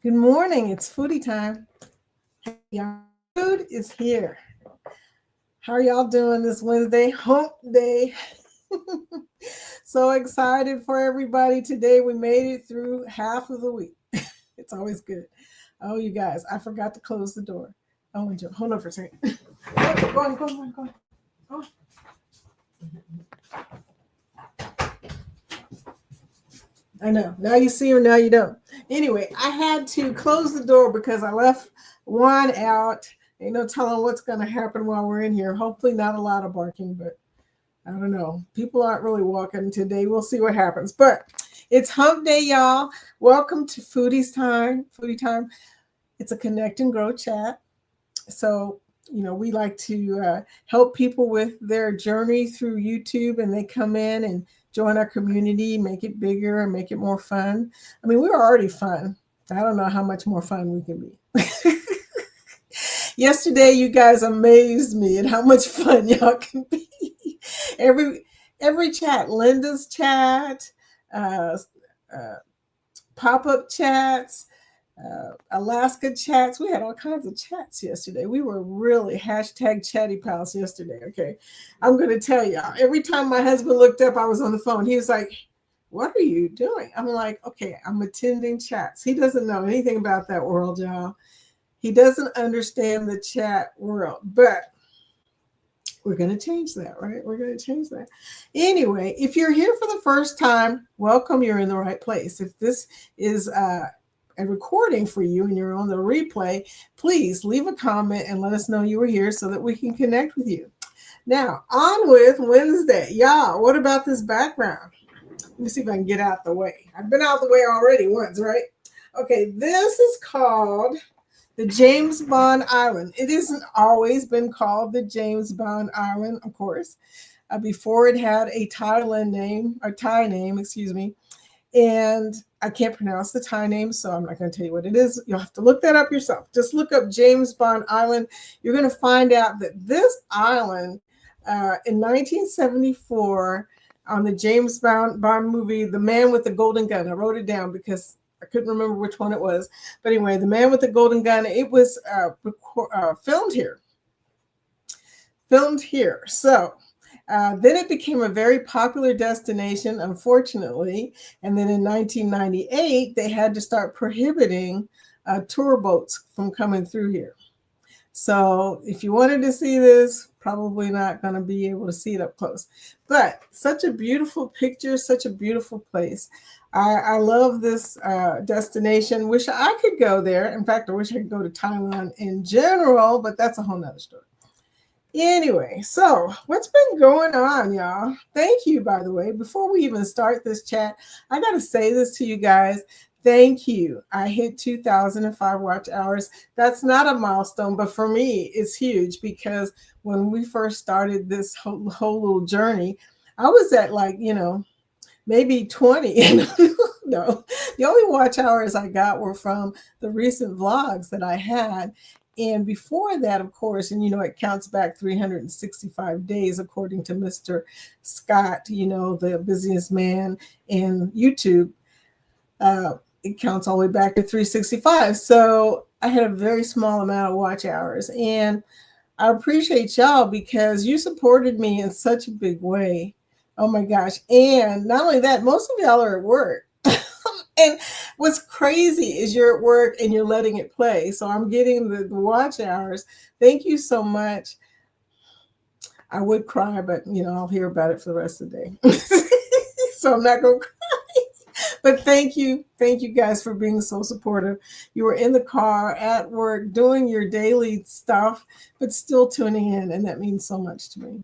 Good morning. It's foodie time. Hey, y'all. Food is here. How are y'all doing this Wednesday? Hump day. So excited for everybody today. We made it through half of the week. It's always good. Oh, you guys, I forgot to close the door. Oh, hold on for a second. Go on, go on, go on, go on. Go on. I know. Now you see her, now you don't. Anyway, I had to close the door because I left one out. Ain't no telling what's going to happen while we're in here. Hopefully, not a lot of barking, but I don't know. People aren't really walking today. We'll see what happens. But it's hump day, y'all. Welcome to Foodie's Time. Foodie Time. It's a connect and grow chat. So, we like to help people with their journey through YouTube, and they come in and join our community, make it bigger and make it more fun. I mean, we're already fun. I don't know how much more fun we can be. Yesterday, you guys amazed me at how much fun y'all can be. every every chat, Linda's chat, uh, uh, pop-up chats, Alaska chats. We had all kinds of chats yesterday. We were really hashtag chatty pals yesterday. Okay. I'm going to tell y'all, every time my husband looked up, I was on the phone. He was like, "What are you doing?" I'm like, "Okay, I'm attending chats." He doesn't know anything about that world, y'all. He doesn't understand the chat world, but we're going to change that, right? We're going to change that. Anyway, if you're here for the first time, welcome. You're in the right place. If this is a recording for you and you're on the replay, please leave a comment and let us know you were here so that we can connect with you. Now, on with Wednesday. Y'all, what about this background? Let me see if I can get out the way. I've been out the way already once, right? Okay, this is called the James Bond Island. It hasn't always been called the James Bond Island, of course. Before it had a Thailand name, or Thai name, excuse me. And I can't pronounce the Thai name, so I'm not going to tell you what it is. You'll have to look that up yourself. Just look up James Bond Island. You're going to find out that this island, in 1974, on the James Bond movie, The Man with the Golden Gun, I wrote it down because I couldn't remember which one it was. But anyway, The Man with the Golden Gun, it was filmed here. Filmed here. So then it became a very popular destination, unfortunately. And then in 1998, they had to start prohibiting tour boats from coming through here. So if you wanted to see this, probably not going to be able to see it up close. But such a beautiful picture, such a beautiful place. I love this destination. Wish I could go there. In fact, I wish I could go to Thailand in general, but that's a whole nother story. Anyway, so what's been going on, y'all? Thank you, by the way. Before we even start this chat, I got to say this to you guys. Thank you. I hit 2005 watch hours. That's not a milestone, but for me, it's huge because when we first started this whole little journey, I was at maybe 20. No, the only watch hours I got were from the recent vlogs that I had. And before that, of course, and it counts back 365 days, according to Mr. Scott, the busiest man in YouTube. It counts all the way back to 365. So I had a very small amount of watch hours. And I appreciate y'all because you supported me in such a big way. Oh my gosh. And not only that, most of y'all are at work. And what's crazy is you're at work and you're letting it play. So I'm getting the watch hours. Thank you so much. I would cry, but I'll hear about it for the rest of the day. So I'm not going to cry. But thank you. Thank you guys for being so supportive. You were in the car, at work, doing your daily stuff, but still tuning in. And that means so much to me.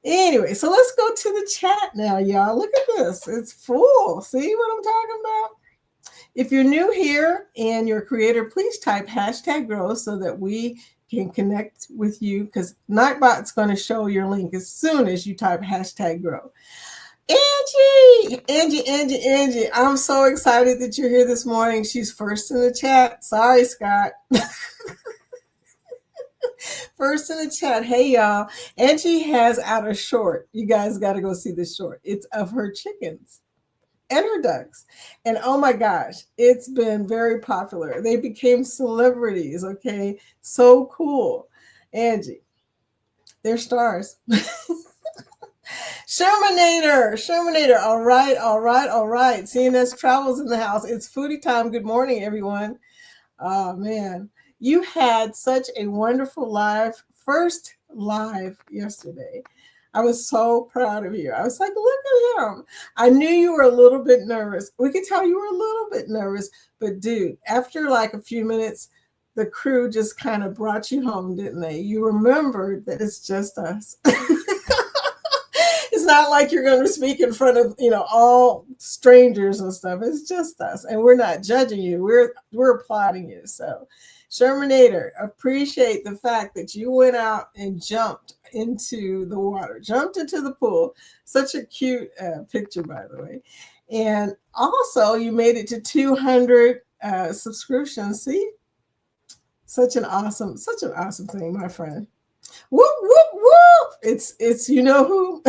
Anyway, so let's go to the chat now, y'all. Look at this. It's full. See what I'm talking about? If you're new here and you're a creator, please type #grow so that we can connect with you because Nightbot's going to show your link as soon as you type #grow. Angie, I'm so excited that you're here this morning. She's first in the chat. Sorry, Scott. First in the chat. Hey, y'all. Angie has out a short. You guys got to go see this short. It's of her chickens. and her ducks. And oh my gosh, it's been very popular. They became celebrities, okay? So cool. Angie, they're stars. Shermanator. All right, all right, all right. CNS Travels in the house. It's foodie time. Good morning, everyone. Oh man, you had such a wonderful first live yesterday. I was so proud of you. I was like, look at him. I knew you were a little bit nervous. We could tell you were a little bit nervous, but dude, after like a few minutes, the crew just kind of brought you home, didn't they? You remembered that it's just us. It's not like you're going to speak in front of, all strangers and stuff. It's just us, and we're not judging you. We're applauding you. So, Shermanator, appreciate the fact that you went out and jumped into the water, jumped into the pool. Such a cute picture, by the way. And also, you made it to 200 subscriptions. See, such an awesome thing, my friend. Whoop whoop whoop! It's you know who.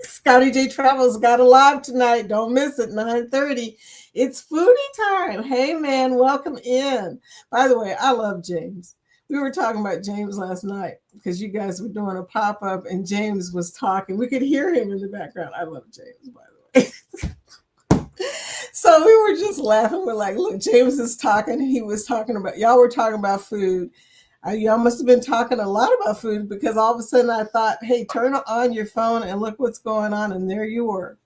Scotty J Travels got a live tonight. Don't miss it. 9:30. It's foodie time. Hey man, welcome in. By the way, I love James. We were talking about James last night because you guys were doing a pop-up and James was talking. We could hear him in the background. I love James, by the way. So we were just laughing. We're like, look, James is talking. He was talking about, y'all were talking about food. Y'all must have been talking a lot about food because all of a sudden I thought, hey, turn on your phone and look what's going on. And there you were.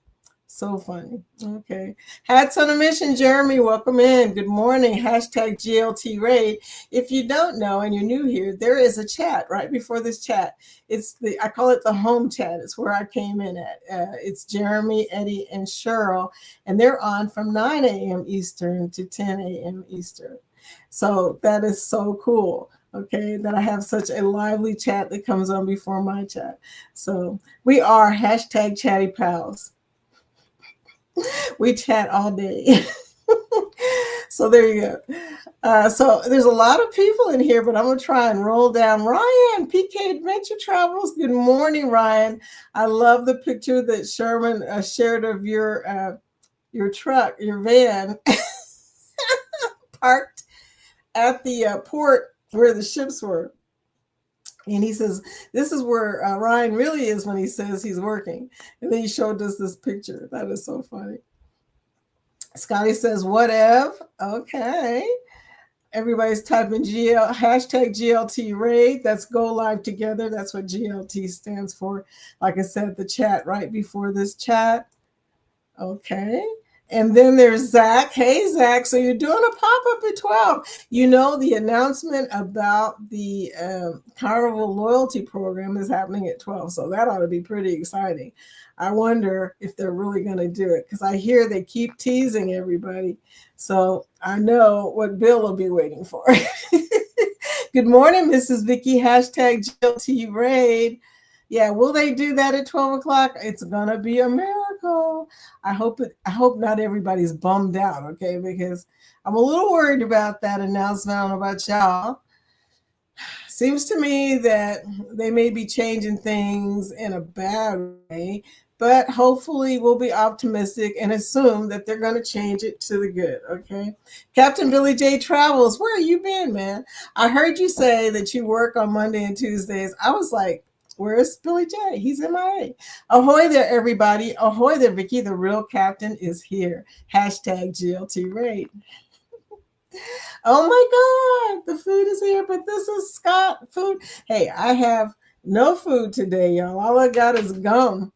So funny. Okay. Hats on a mission, Jeremy. Welcome in. Good morning. Hashtag GLT Raid. If you don't know and you're new here, there is a chat right before this chat. I call it the home chat. It's where I came in at. It's Jeremy, Eddie, and Cheryl, and they're on from 9 a.m. Eastern to 10 a.m. Eastern. So that is so cool. Okay, that I have such a lively chat that comes on before my chat. So we are hashtag chatty pals. We chat all day. So there you go. So there's a lot of people in here, but I'm going to try and roll down. Ryan, PK Adventure Travels. Good morning, Ryan. I love the picture that Sherman shared of your truck, your van, parked at the port where the ships were. And he says, this is where Ryan really is when he says he's working. And then he showed us this picture. That is so funny. Scotty says, whatever. Okay. Everybody's typing hashtag GLT Raid. That's go live together. That's what GLT stands for. Like I said, the chat right before this chat. Okay. And then there's Zach. Hey, Zach. So you're doing a pop-up at 12. You know, the announcement about the Carnival Loyalty Program is happening at 12. So that ought to be pretty exciting. I wonder if they're really going to do it because I hear they keep teasing everybody. So I know what Bill will be waiting for. Good morning, Mrs. Vicky. Hashtag GLT Raid. Yeah, will they do that at 12 o'clock? It's gonna be a miracle. I hope not everybody's bummed out, okay? Because I'm a little worried about that announcement. I don't know about y'all. Seems to me that they may be changing things in a bad way, but hopefully we'll be optimistic and assume that they're going to change it to the good, okay? Captain Billy J Travels, where have you been, man? I heard you say that you work on Monday and Tuesdays. I was like, where's Billy J? He's MIA. Ahoy there, everybody. Ahoy there, Vicky. The real captain is here. Hashtag GLT Raid. Oh my God, the food is here, but this is Scott food. Hey, I have no food today, y'all. All I got is gum,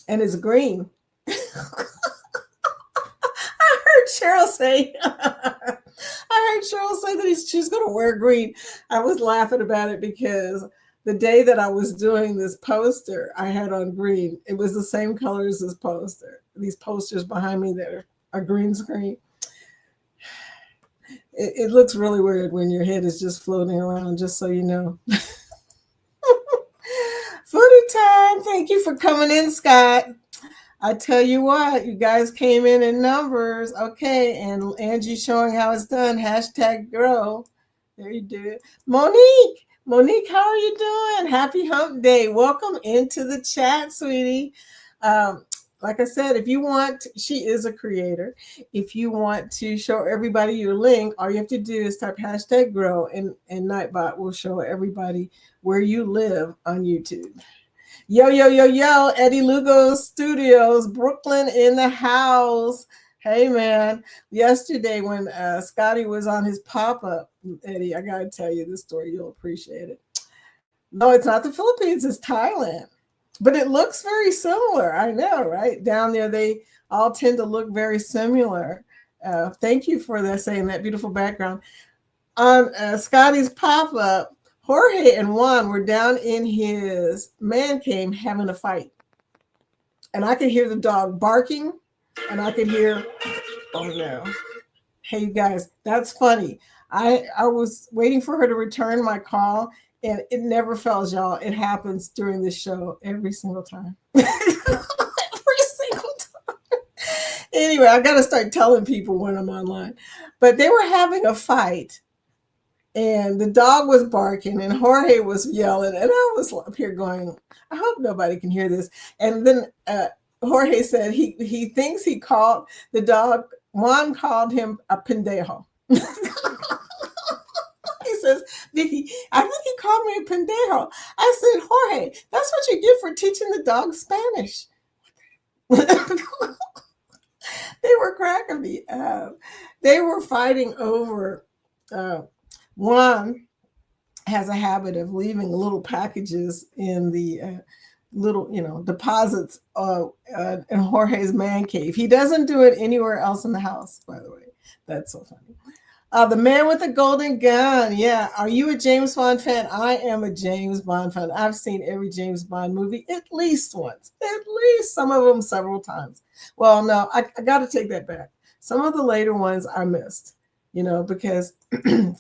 and it's green. I heard Cheryl say, that she's going to wear green. I was laughing about it because the day that I was doing this poster, I had on green. It was the same color as this poster. These posters behind me that are green screen. It looks really weird when your head is just floating around, just so you know. Foodie time. Thank you for coming in, Scott. I tell you what, you guys came in numbers. Okay, and Angie showing how it's done. Hashtag grow. There you do it. Monique, how are you doing? Happy hump day. Welcome into the chat, sweetie. like I said, if you want, she is a creator. If you want to show everybody your link, all you have to do is type hashtag grow, and Nightbot will show everybody where you live on YouTube. Yo, yo, yo, yo, Eddie Lugo Studios, Brooklyn in the house. Hey, man. Yesterday, when Scotty was on his pop up, Eddie, I got to tell you this story. You'll appreciate it. No, it's not the Philippines, it's Thailand. But it looks very similar. I know, right? Down there, they all tend to look very similar. Thank you for that, saying that beautiful background. On Scotty's pop up, Jorge and Juan were down in his man cave having a fight. And I could hear the dog barking, and I could hear, oh no. Hey, you guys, that's funny. I was waiting for her to return my call, and it never fails, y'all. It happens during the show every single time. Every single time. Anyway, I got to start telling people when I'm online. But they were having a fight, and the dog was barking, and Jorge was yelling, and I was up here going, I hope nobody can hear this. And then Jorge said he thinks he called the dog, Juan called him a pendejo. He says, Vicky, I think he called me a pendejo. I said, Jorge, that's what you get for teaching the dog Spanish. They were cracking me up. They were fighting over, Juan has a habit of leaving little packages in the little, deposits in Jorge's man cave. He doesn't do it anywhere else in the house, by the way. That's so funny. The Man with the Golden Gun. Yeah. Are you a James Bond fan? I am a James Bond fan. I've seen every James Bond movie at least once, at least some of them several times. Well, no, I got to take that back. Some of the later ones I missed, because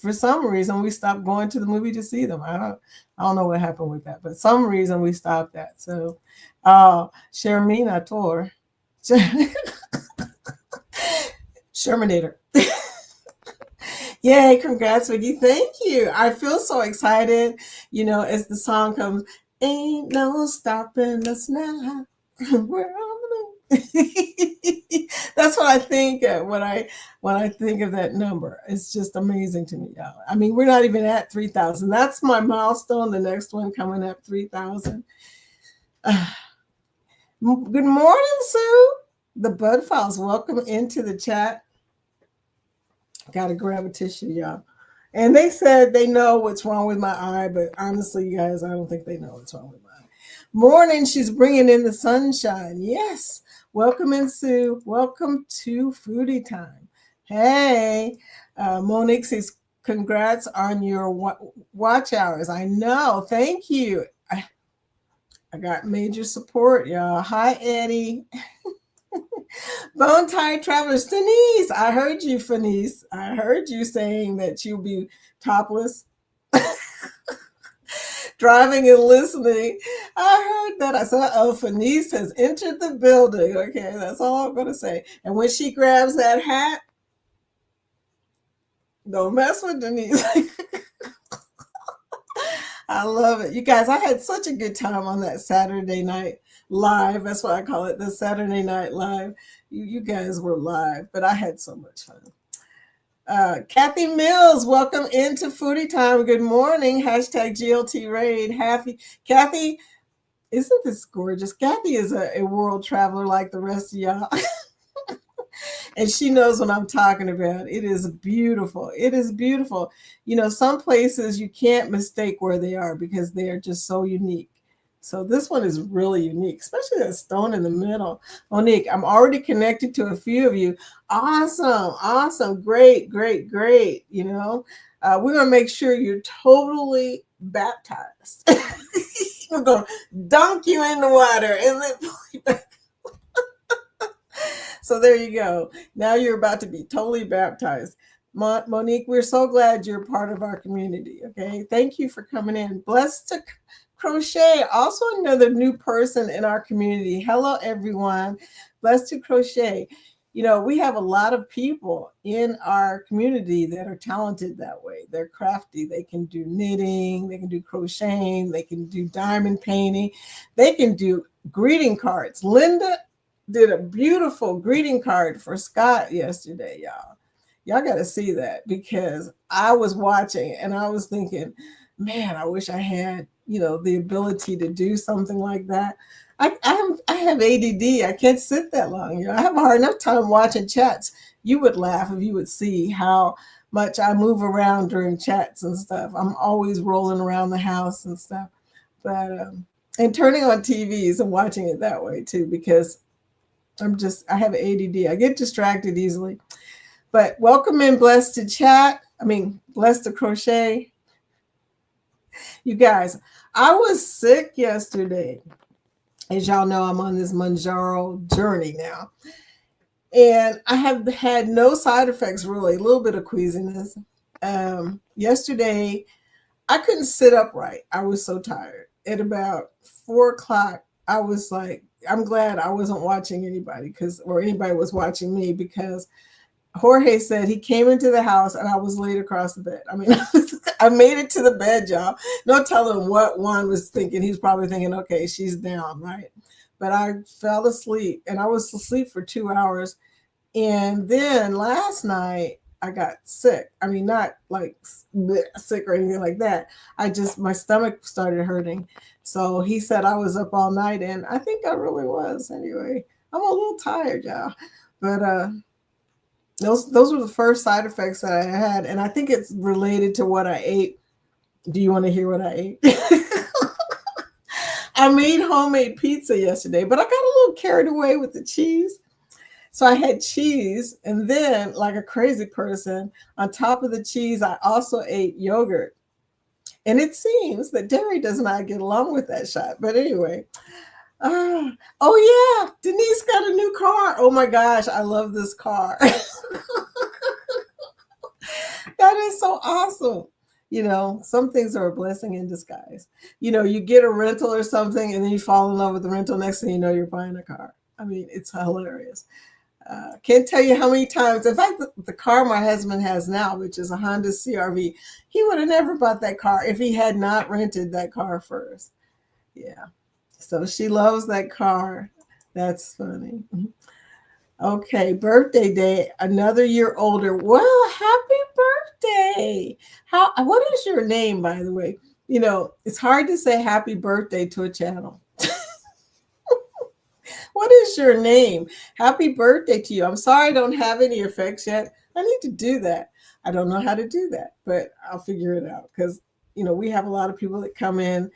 for some reason we stopped going to the movie to see them. I don't know what happened with that, but some reason we stopped that. So, Shermina Tor, Shermanator. Yay, congrats, Vicky. Thank you. I feel so excited, as the song comes, ain't no stopping us now. We're on the move. That's what I think of when I think of that number. It's just amazing to me, y'all. I mean, we're not even at 3,000. That's my milestone. The next one coming up, 3,000. Good morning, Sue. The Bud Files, welcome into the chat. Got to grab a tissue, y'all. And they said they know what's wrong with my eye, but honestly, you guys, I don't think they know what's wrong with my eye. Morning, she's bringing in the sunshine. Yes. Welcome in, Sue. Welcome to Foodie Time. Hey, Monique says, congrats on your watch hours. I know. Thank you. I got major support, y'all. Hi, Eddie. Bone Tired Travelers, Denise. I heard you, Fenice. I heard you saying that you'll be topless, driving and listening. I heard that. I said, oh, Fenice has entered the building. Okay, that's all I'm going to say. And when she grabs that hat, don't mess with Denise. I love it. You guys, I had such a good time on that Saturday night live. That's what I call it, the Saturday Night Live. You guys were live, but I had so much fun. Kathy Mills, welcome into Foodie Time. Good morning. Hashtag GLT Raid. Happy. Kathy, isn't this gorgeous? Kathy is a world traveler like the rest of y'all. And she knows what I'm talking about. It is beautiful. It is beautiful. Some places you can't mistake where they are because they are just so unique. So this one is really unique, especially that stone in the middle. Monique, I'm already connected to a few of you. Awesome. Great. We're going to make sure you're totally baptized. We're going to dunk you in the water and then pull you back. So there you go. Now you're about to be totally baptized. Monique, we're so glad you're part of our community. Okay. Thank you for coming in. Blessed to Crochet, also another new person in our community. Hello, everyone. Blessed to Crochet. We have a lot of people in our community that are talented that way. They're crafty. They can do knitting. They can do crocheting. They can do diamond painting. They can do greeting cards. Linda did a beautiful greeting card for Scott yesterday, y'all. Y'all got to see that because I was watching and I was thinking, man, I wish I had, the ability to do something like that. I have ADD. I can't sit that long. I have a hard enough time watching chats. You would laugh if you would see how much I move around during chats and stuff. I'm always rolling around the house and stuff. But and turning on TVs and watching it that way too, because I have ADD. I get distracted easily. But welcome in, Blessed to Chat. Blessed to Crochet. You guys, I was sick yesterday. As y'all know, I'm on this Manjaro journey now. And I have had no side effects, really, a little bit of queasiness. Yesterday, I couldn't sit upright. I was so tired. At about 4 o'clock, I was like, I'm glad I wasn't watching anybody or anybody was watching me because Jorge said he came into the house and I was laid across the bed. I made it to the bed, y'all. No telling what Juan was thinking. He's probably thinking, okay, she's down, right? But I fell asleep and I was asleep for 2 hours. And then last night I got sick. Not like sick or anything like that. My stomach started hurting. So he said I was up all night and I think I really was anyway. I'm a little tired, y'all. But, those were the first side effects that I had, and I think it's related to what I ate. Do you want to hear what I ate? I made homemade pizza yesterday, but I got a little carried away with the cheese. So I had cheese, and then, like a crazy person, on top of the cheese, I also ate yogurt. And it seems that dairy does not get along with that shot. But anyway, oh yeah, Denise got a new car. Oh my gosh, I love this car. That is so awesome. Some things are a blessing in disguise. You get a rental or something and then you fall in love with the rental. Next thing you know, you're buying a car. It's hilarious. Can't tell you how many times. In fact, the car my husband has now, which is a Honda CRV, he would have never bought that car if he had not rented that car first. Yeah. So she loves that car. That's funny. Okay, birthday day, another year older. Well, happy birthday. What is your name, by the way? It's hard to say happy birthday to a channel. What is your name? Happy birthday to you. I'm sorry I don't have any effects yet. I need to do that. I don't know how to do that, but I'll figure it out because, we have a lot of people that come in.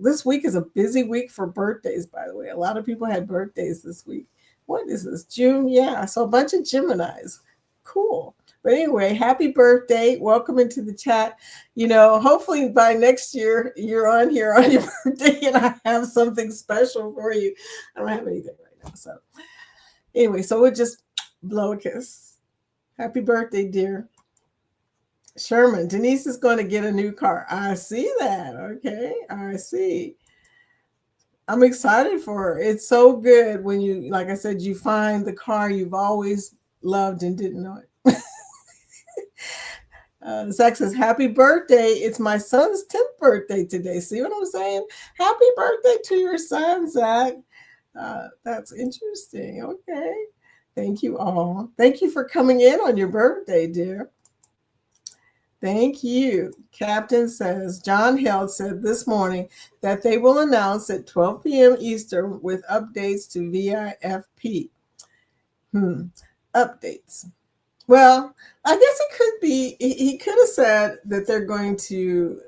This week is a busy week for birthdays, by the way. A lot of people had birthdays this week. What is this? June? Yeah. So a bunch of Geminis. Cool. But anyway, happy birthday. Welcome into the chat. Hopefully by next year, you're on here on your birthday and I have something special for you. I don't have anything right now. So anyway, so we'll just blow a kiss. Happy birthday, dear. Sherman, Denise is going to get a new car. I see that. Okay. I see. I'm excited for her. It's so good when you, like I said, you find the car you've always loved and didn't know it. Zach says, happy birthday. It's my son's 10th birthday today. See what I'm saying? Happy birthday to your son, Zach. That's interesting. Okay. Thank you all. Thank you for coming in on your birthday, dear. Thank you. Captain says, John Held said this morning that they will announce at 12 p.m. Eastern with updates to VIFP. Updates. Well, I guess it could be, he could have said that they're going to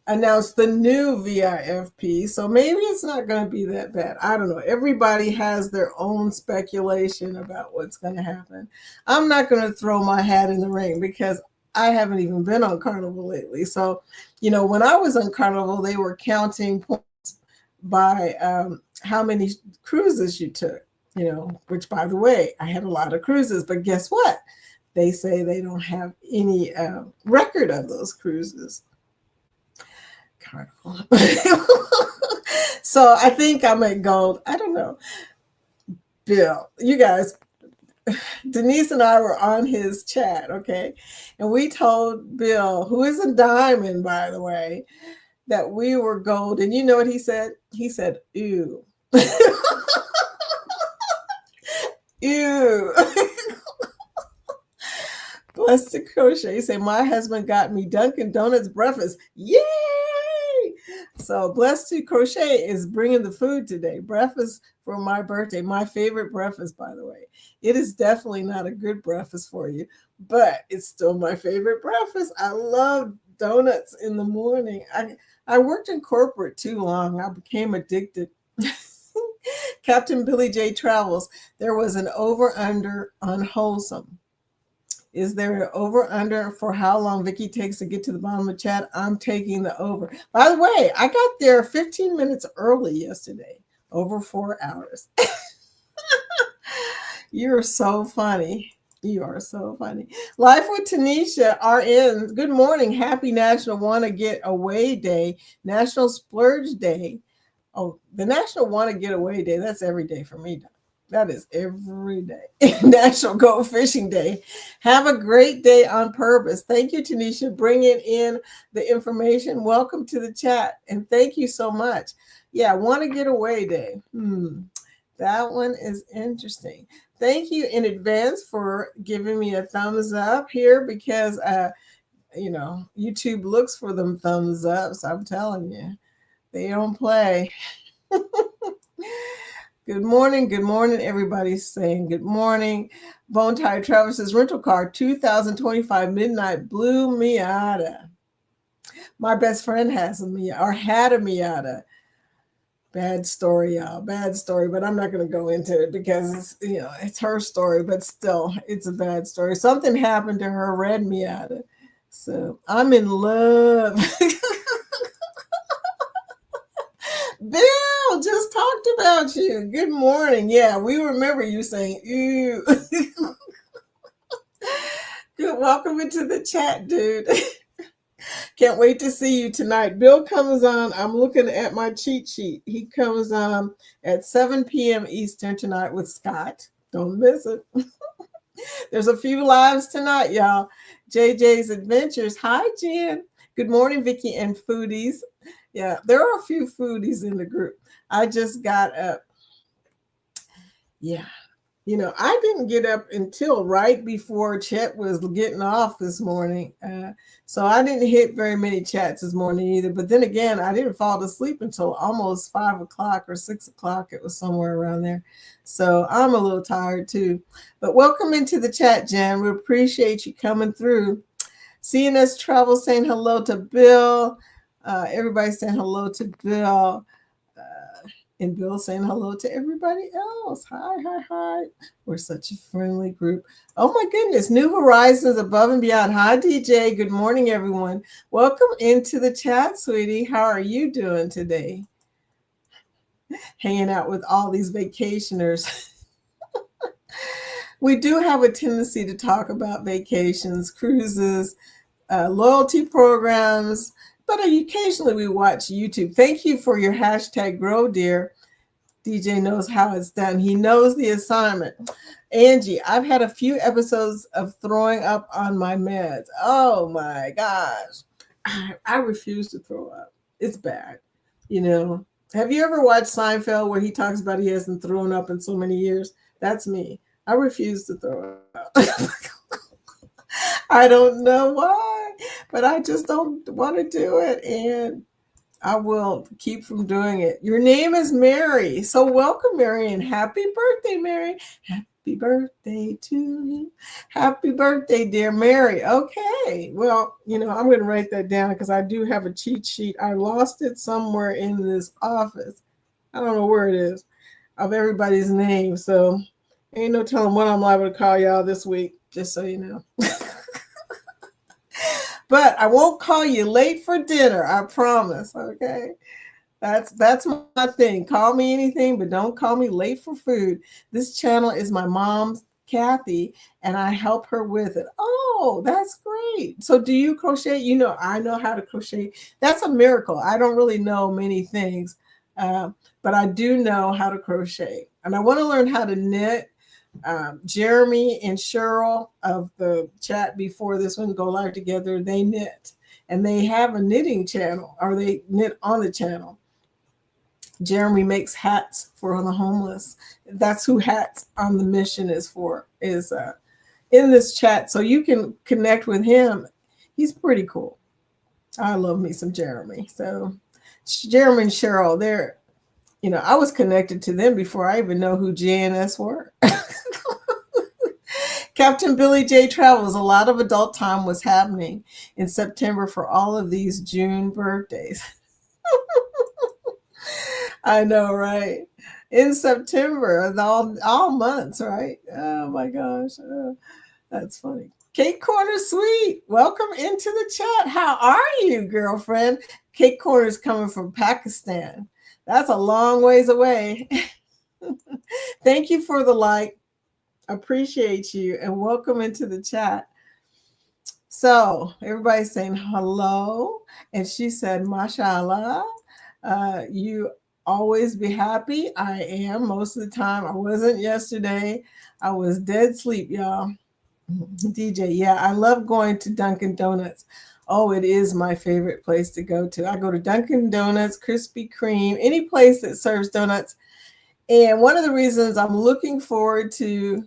announce the new VIFP. So maybe it's not going to be that bad. I don't know. Everybody has their own speculation about what's going to happen. I'm not going to throw my hat in the ring because I haven't even been on Carnival lately. So, when I was on Carnival, they were counting points by how many cruises you took, which, by the way, I had a lot of cruises. But guess what? They say they don't have any record of those cruises. Carnival. So I think I'm at gold. I don't know. Bill, you guys, Denise and I were on his chat, okay? And we told Bill, who is a diamond, by the way, that we were gold. And you know what he said? He said, ew. Ew. Blessed to Crochet say, my husband got me Dunkin' Donuts breakfast. Yay! So Blessed to Crochet is bringing the food today. Breakfast for my birthday. My favorite breakfast, by the way. It is definitely not a good breakfast for you, but it's still my favorite breakfast. I love donuts in the morning. I worked in corporate too long. I became addicted. Captain Billy J Travels. There was an over-under on wholesome. Is there an over-under for how long Vicky takes to get to the bottom of the chat? I'm taking the over. By the way, I got there 15 minutes early yesterday. Over 4 hours. You're so funny. You are so funny. Life with Tanisha, RN. Good morning. Happy National Wanna Get Away Day. National Splurge Day. Oh, the National Want to Get Away Day, that's every day for me. That is every day. National Go Fishing Day. Have a great day on purpose. Thank you, Tanisha, bringing in the information. Welcome to the chat, and thank you so much. Yeah, Want to Get Away Day. That one is interesting. Thank you in advance for giving me a thumbs up here because, YouTube looks for them thumbs ups. I'm telling you. They don't play. Good morning. Good morning. Everybody's saying good morning. Bone Tire Travis's rental car 2025 Midnight Blue Miata. My best friend has a Miata or had a Miata. Bad story, y'all. Bad story, but I'm not going to go into it because it's her story, but still, it's a bad story. Something happened to her red Miata. So I'm in love. Bill just talked about you. Good morning. Yeah, we remember you saying, ew. Good. Welcome into the chat, dude. Can't wait to see you tonight. Bill comes on. I'm looking at my cheat sheet. He comes on at 7 p.m. Eastern tonight with Scott. Don't miss it. There's a few lives tonight, y'all. JJ's Adventures. Hi, Jen. Good morning, Vicky and Foodies. Yeah, there are a few foodies in the group. I just got up. Yeah. I didn't get up until right before Chet was getting off this morning. So I didn't hit very many chats this morning either. But then again, I didn't fall asleep until almost 5 o'clock or 6 o'clock. It was somewhere around there. So I'm a little tired too. But welcome into the chat, Jen. We appreciate you coming through. Seeing us travel, saying hello to Bill. Everybody saying hello to Bill. And Bill saying hello to everybody else. Hi. We're such a friendly group. Oh my goodness. New Horizons Above and Beyond. Hi, DJ. Good morning, everyone. Welcome into the chat, sweetie. How are you doing today? Hanging out with all these vacationers. We do have a tendency to talk about vacations, cruises, loyalty programs, but occasionally we watch YouTube. Thank you for your hashtag grow, dear. DJ knows how it's done. He knows the assignment. Angie, I've had a few episodes of throwing up on my meds. Oh my gosh. I refuse to throw up. It's bad. Have you ever watched Seinfeld where he talks about he hasn't thrown up in so many years? That's me. I refuse to throw up. I don't know why, but I just don't want to do it. And I will keep from doing it. Your name is Mary. So welcome, Mary, and happy birthday, Mary. Happy birthday to you. Happy birthday, dear Mary. Okay. Well, I'm going to write that down because I do have a cheat sheet. I lost it somewhere in this office. I don't know where it is of everybody's name. So ain't no telling what I'm liable to call y'all this week, just so you know. But I won't call you late for dinner. I promise. Okay. That's my thing. Call me anything, but don't call me late for food. This channel is my mom's, Kathy, and I help her with it. Oh, that's great. So do you crochet? I know how to crochet. That's a miracle. I don't really know many things, but I do know how to crochet. And I want to learn how to knit. Jeremy and Cheryl of the chat before this one go live together, they knit. And they have a knitting channel, or they knit on the channel. Jeremy makes hats for the homeless. That's who Hats on the Mission is for, is in this chat. So you can connect with him. He's pretty cool. I love me some Jeremy. So Jeremy and Cheryl, they're, I was connected to them before I even know who JNS were. Captain Billy J travels. A lot of adult time was happening in September for all of these June birthdays. I know, right? In September, all months, right? Oh my gosh, that's funny. Cake Corner Sweet, welcome into the chat. How are you, girlfriend? Cake Corner's coming from Pakistan. That's a long ways away. Thank you for the like. Appreciate you and welcome into the chat. So everybody's saying hello, and she said, "Mashallah, you always be happy." I am most of the time. I wasn't yesterday. I was dead sleep, y'all. DJ, yeah, I love going to Dunkin' Donuts. Oh, it is my favorite place to go to. I go to Dunkin' Donuts, Krispy Kreme, any place that serves donuts. And one of the reasons I'm looking forward to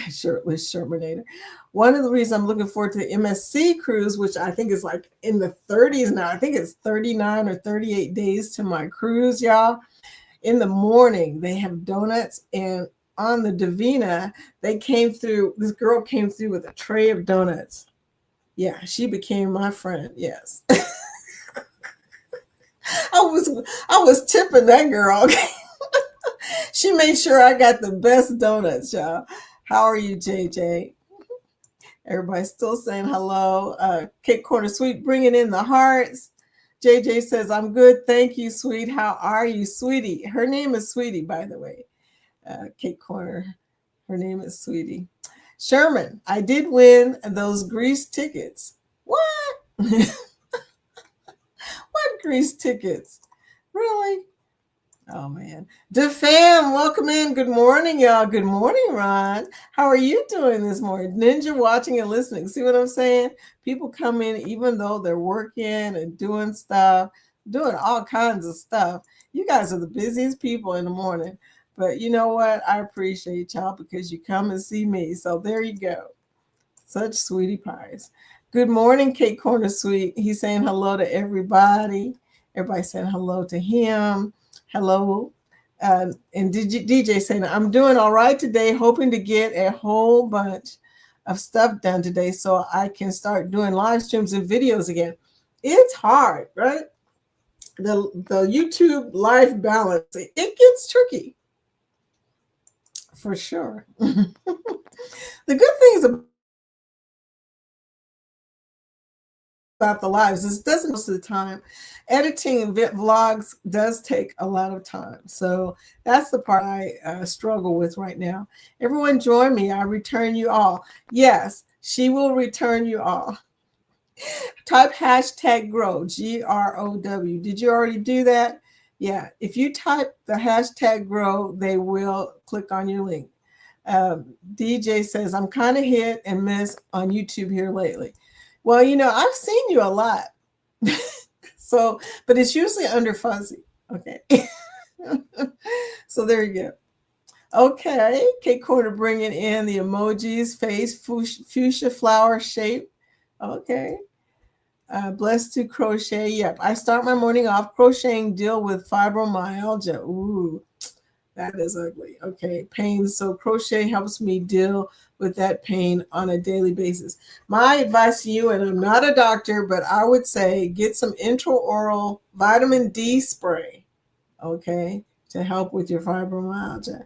shirtless Shermanator. One of the reasons I'm looking forward to the MSC cruise, which I think is like in the 30s now. I think it's 39 or 38 days to my cruise, y'all. In the morning, they have donuts, and on the Divina, this girl came through with a tray of donuts. Yeah, she became my friend. Yes. I was tipping that girl. She made sure I got the best donuts, y'all. How are you, JJ? Everybody's still saying hello. Cake Corner Sweet, bringing in the hearts. JJ says, "I'm good. Thank you, sweet. How are you, sweetie?" Her name is Sweetie, by the way. Cake Corner. Her name is Sweetie. Sherman, I did win those Greece tickets. What? What Greece tickets? Really? Oh, man. DeFam, welcome in. Good morning, y'all. Good morning, Ron. How are you doing this morning? Ninja watching and listening. See what I'm saying? People come in even though they're working and doing stuff, doing all kinds of stuff. You guys are the busiest people in the morning. But you know what? I appreciate y'all because you come and see me. So there you go. Such sweetie pies. Good morning, Cake Corner Sweet. He's saying hello to everybody. Everybody's saying hello to him. Hello. And DJ saying, "I'm doing all right today, hoping to get a whole bunch of stuff done today so I can start doing live streams and videos again." It's hard, right? The YouTube life balance, it gets tricky. For sure. The good things about the lives is it doesn't most of the time. Editing vlogs does take a lot of time. So that's the part I struggle with right now. Everyone join me. I return you all. Yes, she will return you all. Type hashtag grow, GROW. Did you already do that? Yeah, if you type the hashtag grow, they will click on your link. DJ says, "I'm kind of hit and miss on YouTube here lately." Well, I've seen you a lot. So, but it's usually under fuzzy. Okay. So there you go. Okay. Cake Corner bringing in the emojis, face, fuchsia flower shape. Okay. Blessed to crochet. Yep. I start my morning off crocheting, deal with fibromyalgia. Ooh, that is ugly. Okay. Pain. So crochet helps me deal with that pain on a daily basis. My advice to you, and I'm not a doctor, but I would say get some intraoral vitamin D spray, okay, to help with your fibromyalgia.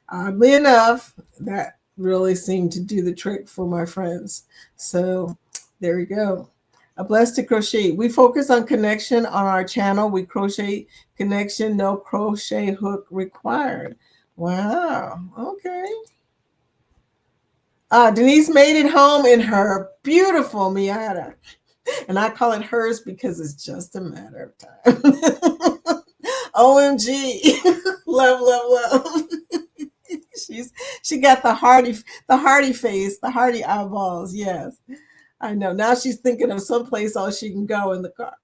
Oddly enough, that really seemed to do the trick for my friends. So there you go. A blessed to crochet. We focus on connection on our channel. We crochet connection, no crochet hook required. Wow. Okay. Denise made it home in her beautiful Miata. And I call it hers because it's just a matter of time. OMG. Love, love, love. She got the hearty face, the hearty eyeballs. Yes. I know. Now she's thinking of someplace else she can go in the car.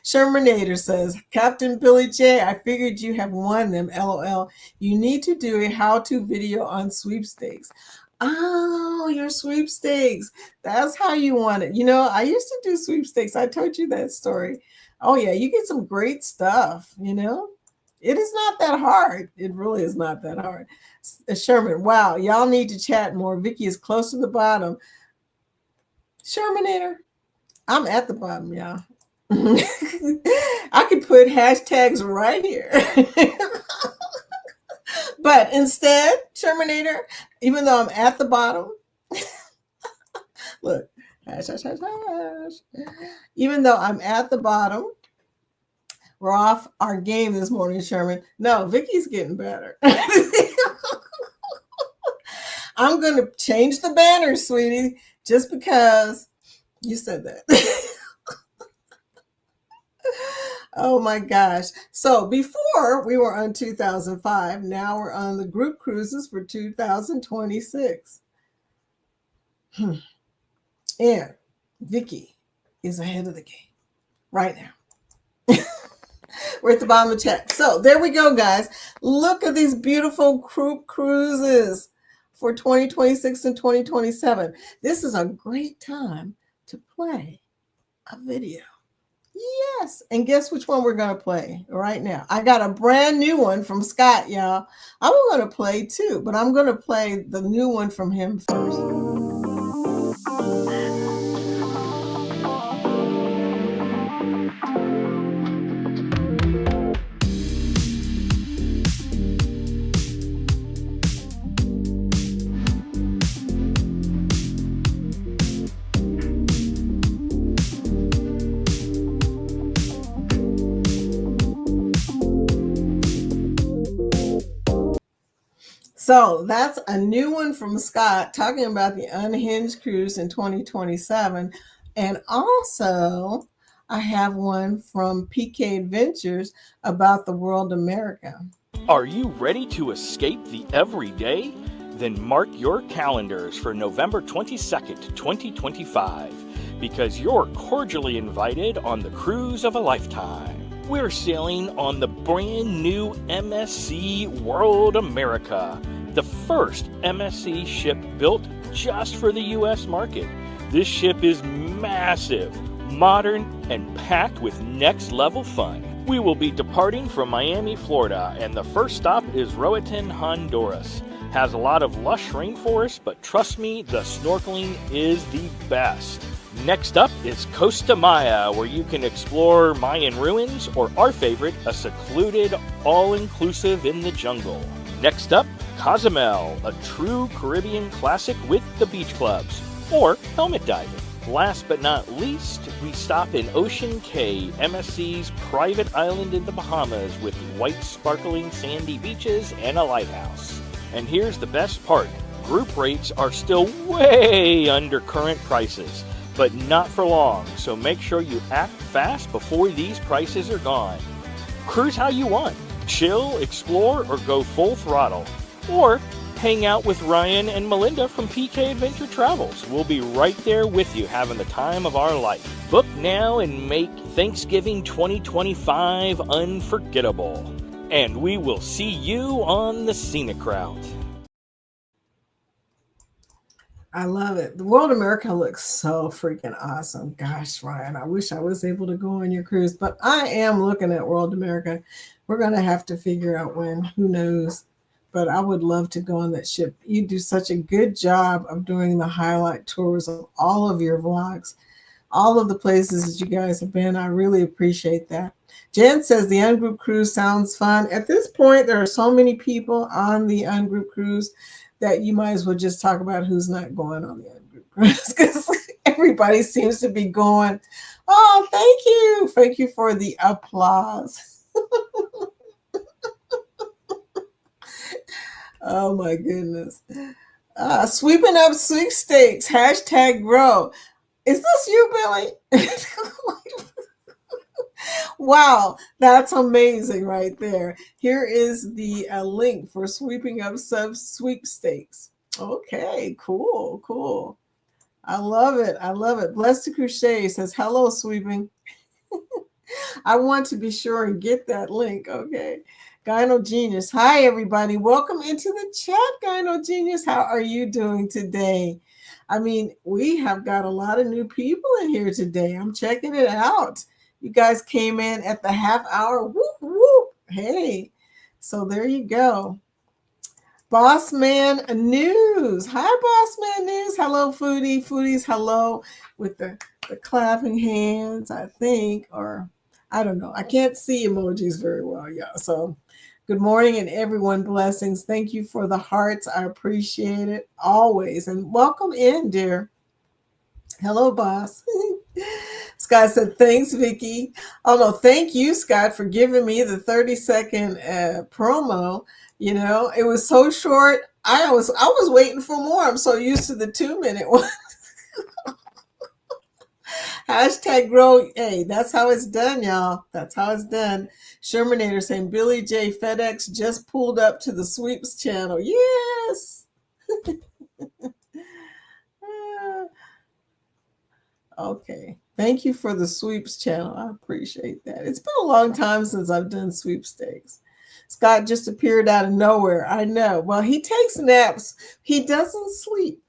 Shermanator says, Captain Billy J, I figured you have won them. LOL. You need to do a how-to video on sweepstakes. Oh, your sweepstakes. That's how you want it. I used to do sweepstakes. I told you that story. Oh, yeah, you get some great stuff. It is not that hard. It really is not that hard. Sherman, wow, y'all need to chat more. Vicky is close to the bottom. Shermanator, I'm at the bottom, y'all. I could put hashtags right here. But instead, Shermanator, even though I'm at the bottom, look, hash. Even though I'm at the bottom, we're off our game this morning, Sherman. No, Vicky's getting better. I'm going to change the banner, sweetie, just because you said that. Oh my gosh. So before we were on 2005, now we're on the group cruises for 2026. And Vicky is ahead of the game right now. We're at the bottom of the chat. So there we go, guys. Look at these beautiful group cruises for 2026 and 2027. This is a great time to play a video. Yes. And guess which one we're going to play right now? I got a brand new one from Scott, y'all. I'm going to play too, but I'm going to play the new one from him first. So that's a new one from Scott talking about the Unhinged Cruise in 2027. And also, I have one from PK Adventures about the World America. Are you ready to escape the everyday? Then mark your calendars for November 22nd, 2025, because you're cordially invited on the cruise of a lifetime. We're sailing on the brand new MSC World America, the first MSC ship built just for the U.S. market. This ship is massive, modern, and packed with next-level fun. We will be departing from Miami, Florida, and the first stop is Roatan, Honduras. Has a lot of lush rainforest, but trust me, the snorkeling is the best. Next up is Costa Maya, where you can explore Mayan ruins, or our favorite, a secluded, all-inclusive in the jungle. Next up, Cozumel, a true Caribbean classic with the beach clubs, or helmet diving. Last but not least, we stop in Ocean Cay, MSC's private island in the Bahamas with white sparkling sandy beaches and a lighthouse. And here's the best part, group rates are still way under current prices, but not for long, so make sure you act fast before these prices are gone. Cruise how you want, chill, explore, or go full throttle. Or hang out with Ryan and Melinda from PK Adventure Travels. We'll be right there with you having the time of our life. Book now and make Thanksgiving 2025 unforgettable. And we will see you on the scenic route. I love it. The World America looks so freaking awesome. Gosh, Ryan, I wish I was able to go on your cruise, but I am looking at World America. We're going to have to figure out when, who knows, but I would love to go on that ship. You do such a good job of doing the highlight tours of all of your vlogs, all of the places that you guys have been. I really appreciate that. Jen says the Ungroup Cruise sounds fun. At this point, there are so many people on the Ungroup Cruise that you might as well just talk about who's not going on the Ungroup Cruise, because everybody seems to be going. Oh, thank you. Thank you for the applause. Oh, my goodness. Sweeping up sweepstakes, hashtag grow. Is this you, Billy? Wow, that's amazing right there. Here is the link for sweeping up sweepstakes. Okay, cool. I love it. Blessed to Crochet says, hello, sweeping. I want to be sure and get that link. Okay. Gyno Genius. Hi, everybody. Welcome into the chat, Gyno Genius. How are you doing today? I mean, we have got a lot of new people in here today. I'm checking it out. You guys came in at the half hour. Whoop, whoop. Hey. So there you go. Boss Man News. Hi, Boss Man News. Hello, Foodie. Foodies, hello with the clapping hands, I think, or I don't know. I can't see emojis very well, y'all. So good morning and everyone. Blessings. Thank you for the hearts. I appreciate it always. And welcome in, dear. Hello, boss. Scott said, thanks, Vicky. Oh, no, thank you, Scott, for giving me the 30-second promo. You know, it was so short. I was waiting for more. I'm so used to the 2-minute one. Hashtag grow. Hey, that's how it's done, y'all. That's how it's done. Shermanator saying Billy J FedEx just pulled up to the sweeps channel. Yes. Okay. Thank you for the sweeps channel. I appreciate that. It's been a long time since I've done sweepstakes. Scott just appeared out of nowhere. I know. Well, he takes naps. He doesn't sleep.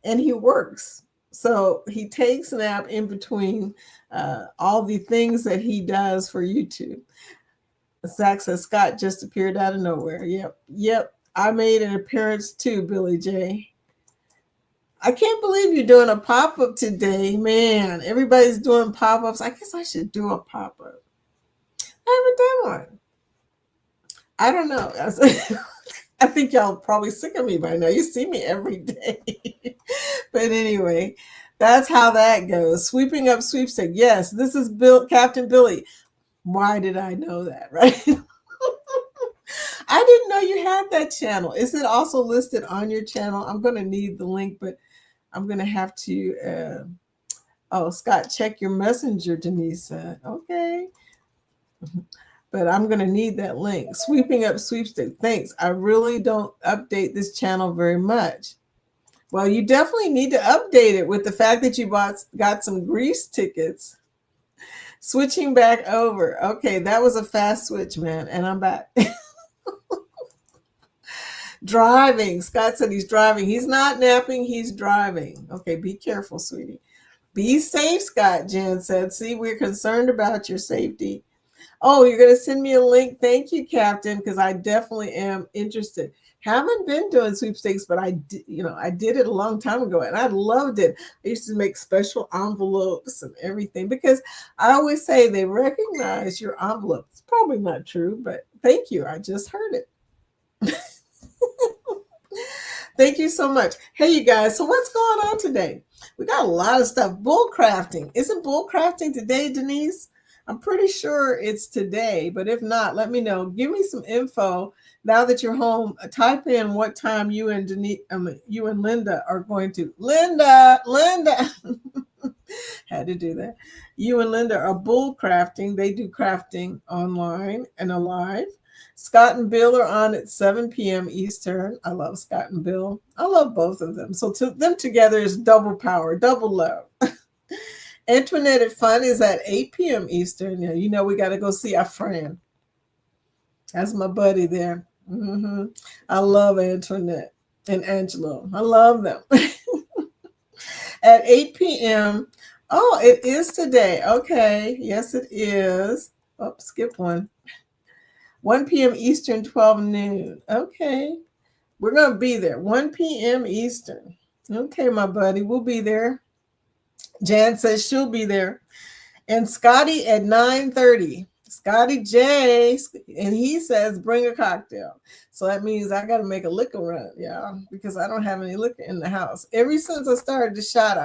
And he works. So he takes a nap in between all the things that he does for YouTube. Zach says, Scott just appeared out of nowhere. Yep. I made an appearance too, Billy J. I can't believe you're doing a pop-up today, man. Everybody's doing pop-ups. I guess I should do a pop-up. I haven't done one. I don't know. I think y'all probably sick of me by now. You see me every day. But anyway, that's how that goes. Sweeping up sweepstake. Yes, this is Captain Billy. Why did I know that, right? I didn't know you had that channel. Is it also listed on your channel? I'm going to need the link, but I'm going to have to, Scott, check your messenger, Denise said. Okay. But I'm going to need that link. Sweeping up sweepstakes. Thanks. I really don't update this channel very much. Well, you definitely need to update it with the fact that you got some Greece tickets. Switching back over. Okay, that was a fast switch, man. And I'm back. Driving. Scott said he's driving. He's not napping. He's driving. Okay, be careful, sweetie. Be safe, Scott, Jen said. See, we're concerned about your safety. Oh, you're going to send me a link? Thank you, Captain, because I definitely am interested. Haven't been doing sweepstakes, but I did it a long time ago, and I loved it. I used to make special envelopes and everything because I always say they recognize your envelope. It's probably not true, but thank you. I just heard it. Thank you so much. Hey, you guys. So what's going on today? We got a lot of stuff. Bull crafting. Isn't bull crafting today, Denise? I'm pretty sure it's today, but if not, let me know. Give me some info now that you're home. Type in what time you and Linda are going to. Linda, had to do that. You and Linda are bull crafting. They do crafting online and alive. Scott and Bill are on at 7 p.m. Eastern. I love Scott and Bill. I love both of them. So them together is double power, double love. Antoinette at Fun is at 8 p.m. Eastern. You know we got to go see our friend. That's my buddy there. I love Antoinette and Angelo. I love them. At 8 p.m. Oh, it is today. Okay. Yes, it is. Oh, skip one. 1 p.m. Eastern, 12 noon. Okay. We're going to be there. 1 p.m. Eastern. Okay, my buddy. We'll be there. Jan says she'll be there. And Scotty at 9:30. Scotty J. And he says bring a cocktail. So that means I got to make a liquor run, because I don't have any liquor in the house. Ever since I started the shot,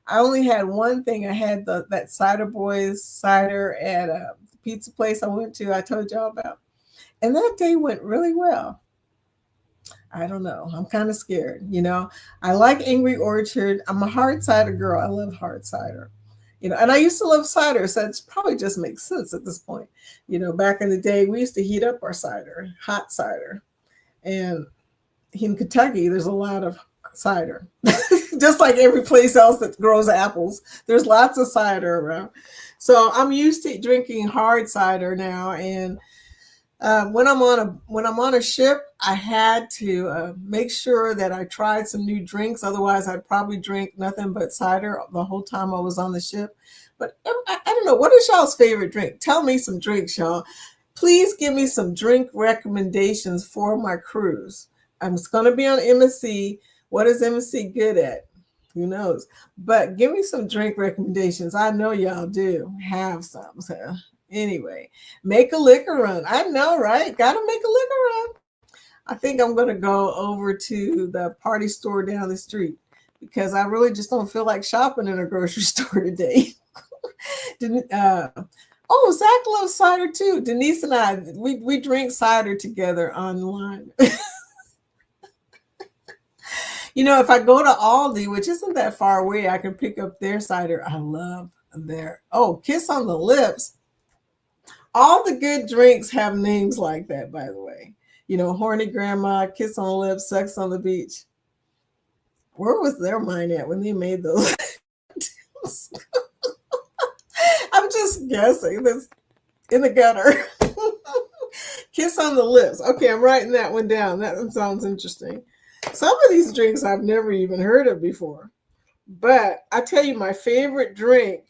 I only had one thing. I had that Cider Boys cider at a pizza place I went to. I told y'all about. And that day went really well. I don't know. I'm kind of scared. I like Angry Orchard. I'm a hard cider girl. I love hard cider. And I used to love cider, so it probably just makes sense at this point. Back in the day, we used to heat up our cider, hot cider. And in Kentucky, there's a lot of cider. Just like every place else that grows apples, there's lots of cider around. So I'm used to drinking hard cider now, and when I'm on a ship, I had to make sure that I tried some new drinks. Otherwise, I'd probably drink nothing but cider the whole time I was on the ship. But I don't know. What is y'all's favorite drink? Tell me some drinks, y'all. Please give me some drink recommendations for my cruise. I'm going to be on MSC. What is MSC good at? Who knows? But give me some drink recommendations. I know y'all do have some. So anyway, make a liquor run. I know, right? Gotta make a liquor run. I think I'm gonna go over to the party store down the street because I really just don't feel like shopping in a grocery store today. Didn't oh, Zach loves cider too. Denise and I, we drink cider together online. You know, if I go to Aldi, which isn't that far away, I can pick up their cider. I love their, oh, Kiss on the Lips. All the good drinks have names like that, by the way. You know, Horny Grandma, Kiss on the Lips, Sex on the Beach. Where was their mind at when they made those? I'm just guessing. This in the gutter. Kiss on the Lips. Okay, I'm writing that one down. That one sounds interesting. Some of these drinks I've never even heard of before. But I tell you, my favorite drink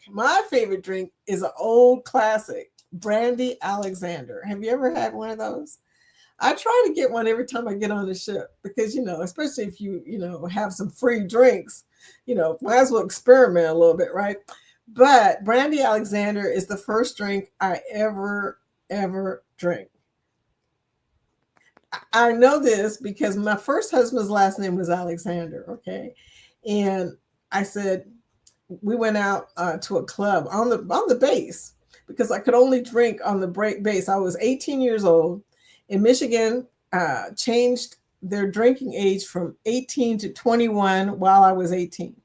is an old classic, Brandy Alexander. Have you ever had one of those? I try to get one every time I get on the ship because, you know, especially if you have some free drinks, might as well experiment a little bit, right? But Brandy Alexander is the first drink I ever drank. I know this because my first husband's last name was Alexander, okay? And I said, we went out to a club on the base because I could only drink on the base. I was 18 years old. In Michigan, changed their drinking age from 18 to 21 while I was 18.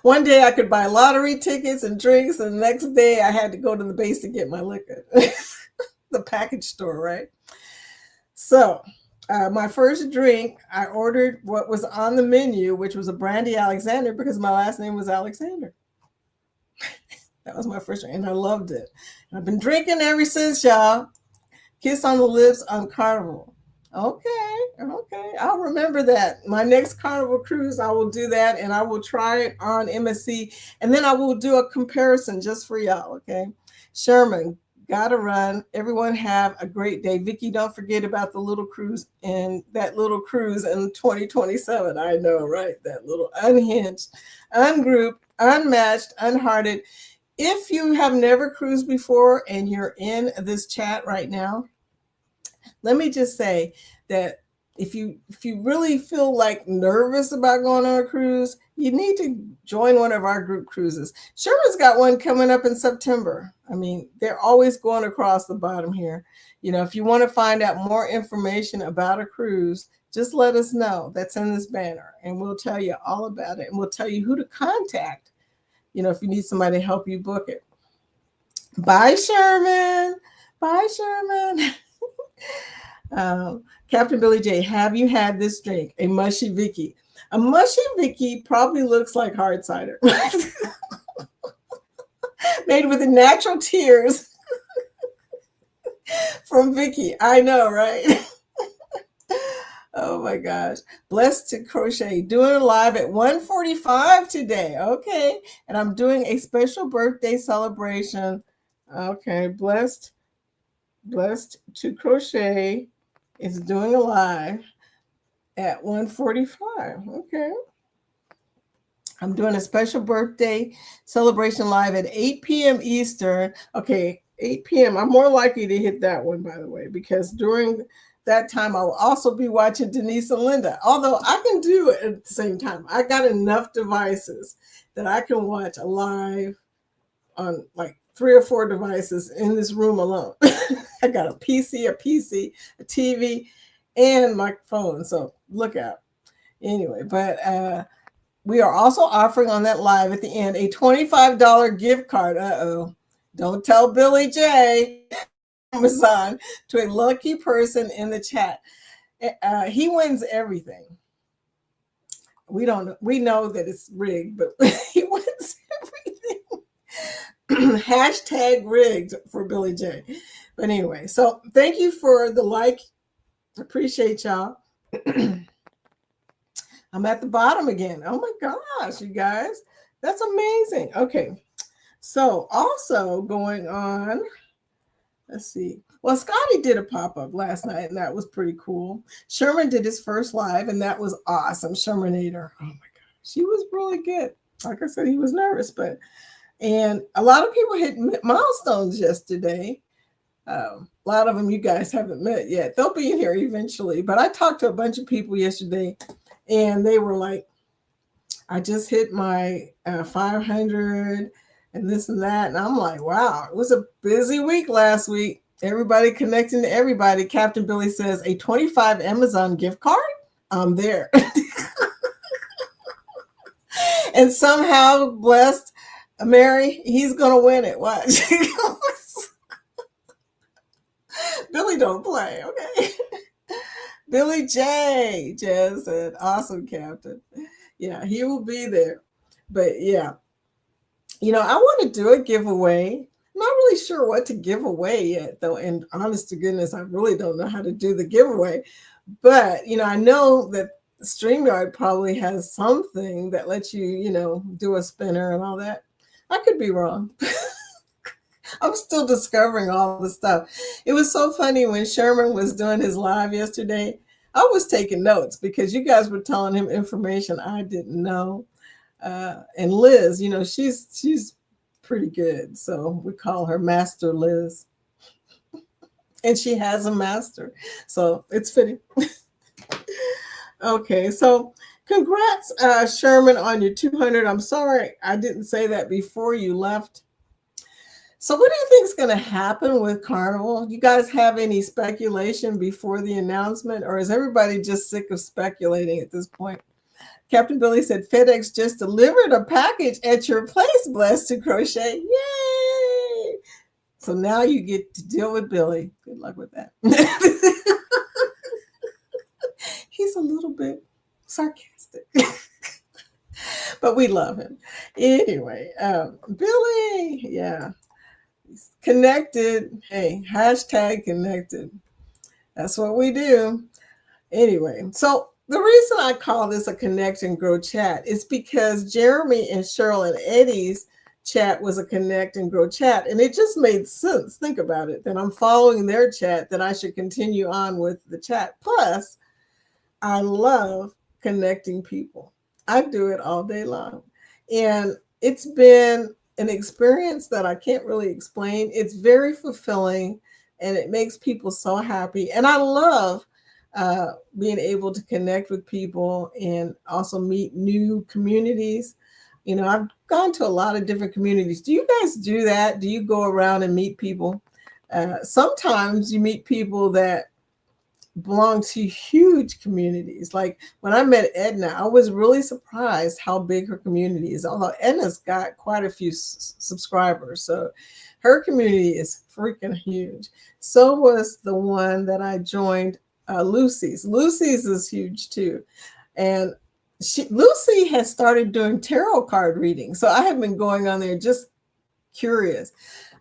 One day I could buy lottery tickets and drinks, and the next day I had to go to the base to get my liquor. The package store, right? So my first drink, I ordered what was on the menu, which was a Brandy Alexander because my last name was Alexander. That was my first drink, and I loved it. And I've been drinking ever since, y'all. Kiss on the Lips on Carnival. Okay. I'll remember that. My next Carnival cruise, I will do that, and I will try it on MSC, and then I will do a comparison just for y'all, okay? Sherman, gotta run. Everyone have a great day. Vicki, don't forget about the little cruise in 2027. I know, right? That little unhinged, ungrouped, unmatched, unhearted. If you have never cruised before and you're in this chat right now, let me just say that if you really feel like nervous about going on a cruise, you need to join one of our group cruises. Sherman's got one coming up in September. I mean, they're always going across the bottom here. If you want to find out more information about a cruise, just let us know. That's in this banner, and we'll tell you all about it, and we'll tell you who to contact, if you need somebody to help you book it. Bye, Sherman. Bye, Sherman. Captain Billy J, have you had this drink? A mushy Vicky. A mushy Vicky probably looks like hard cider. Made with the natural tears from Vicky. I know, right? Oh my gosh. Blessed to Crochet. Doing it live at 1:45 today. Okay. And I'm doing a special birthday celebration. Okay. Blessed to Crochet is doing a live at 1:45. Okay. I'm doing a special birthday celebration live at 8 p.m. Eastern. Okay, 8 p.m. I'm more likely to hit that one, by the way, because during that time, I will also be watching Denise and Linda. Although I can do it at the same time. I got enough devices that I can watch a live on like 3 or 4 devices in this room alone. I got a PC, a TV, and my phone. So look out. Anyway, but we are also offering on that live at the end a $25 gift card. Don't tell Billy J. Amazon to a lucky person in the chat. He wins everything. We know that it's rigged, but he wins everything. Hashtag rigged for Billy J. But anyway, so thank you for the like. Appreciate y'all. I'm at the bottom again. Oh my gosh, you guys. That's amazing. Okay. So also going on, let's see. Well, Scotty did a pop-up last night, and that was pretty cool. Sherman did his first live, and that was awesome. Shermanator. Oh my gosh. He was really good. Like I said, he was nervous, and a lot of people hit milestones yesterday. A lot of them you guys haven't met yet. They'll be in here eventually. But I talked to a bunch of people yesterday, and they were like, I just hit my 500 and this and that. And I'm like, wow, it was a busy week last week. Everybody connecting to everybody. Captain Billy says, a 25 Amazon gift card? I'm there. And somehow blessed Mary, he's going to win it. Watch. Billy don't play, okay? Billy J. Jazz said, awesome, Captain. Yeah, he will be there. But yeah, I want to do a giveaway. I'm not really sure what to give away yet, though. And honest to goodness, I really don't know how to do the giveaway. But, I know that StreamYard probably has something that lets you, do a spinner and all that. I could be wrong. I'm still discovering all the stuff. It was so funny when Sherman was doing his live yesterday. I was taking notes because you guys were telling him information I didn't know. And Liz, she's pretty good. So we call her Master Liz. And she has a master. So it's fitting. Okay, so congrats, Sherman, on your 200. I'm sorry I didn't say that before you left. So what do you think is going to happen with Carnival? You guys have any speculation before the announcement, or is everybody just sick of speculating at this point? Captain Billy said, FedEx just delivered a package at your place, blessed to crochet. Yay! So now you get to deal with Billy. Good luck with that. He's a little bit sarcastic. But we love him. Anyway, Billy, yeah. Connected. Hey, hashtag connected. That's what we do. Anyway, so the reason I call this a connect and grow chat is because Jeremy and Cheryl and Eddie's chat was a connect and grow chat. And it just made sense. Think about it. That I'm following their chat, that I should continue on with the chat. Plus, I love connecting people. I do it all day long. And it's been an experience that I can't really explain. It's very fulfilling and it makes people so happy. And I love being able to connect with people and also meet new communities. I've gone to a lot of different communities. Do you guys do that? Do you go around and meet people? Sometimes you meet people that belong to huge communities. Like when I met Edna, I was really surprised how big her community is. Although Edna's got quite a few subscribers, so her community is freaking huge. So was the one that I joined, Lucy's. Lucy's is huge too, and Lucy has started doing tarot card reading. So I have been going on there just curious.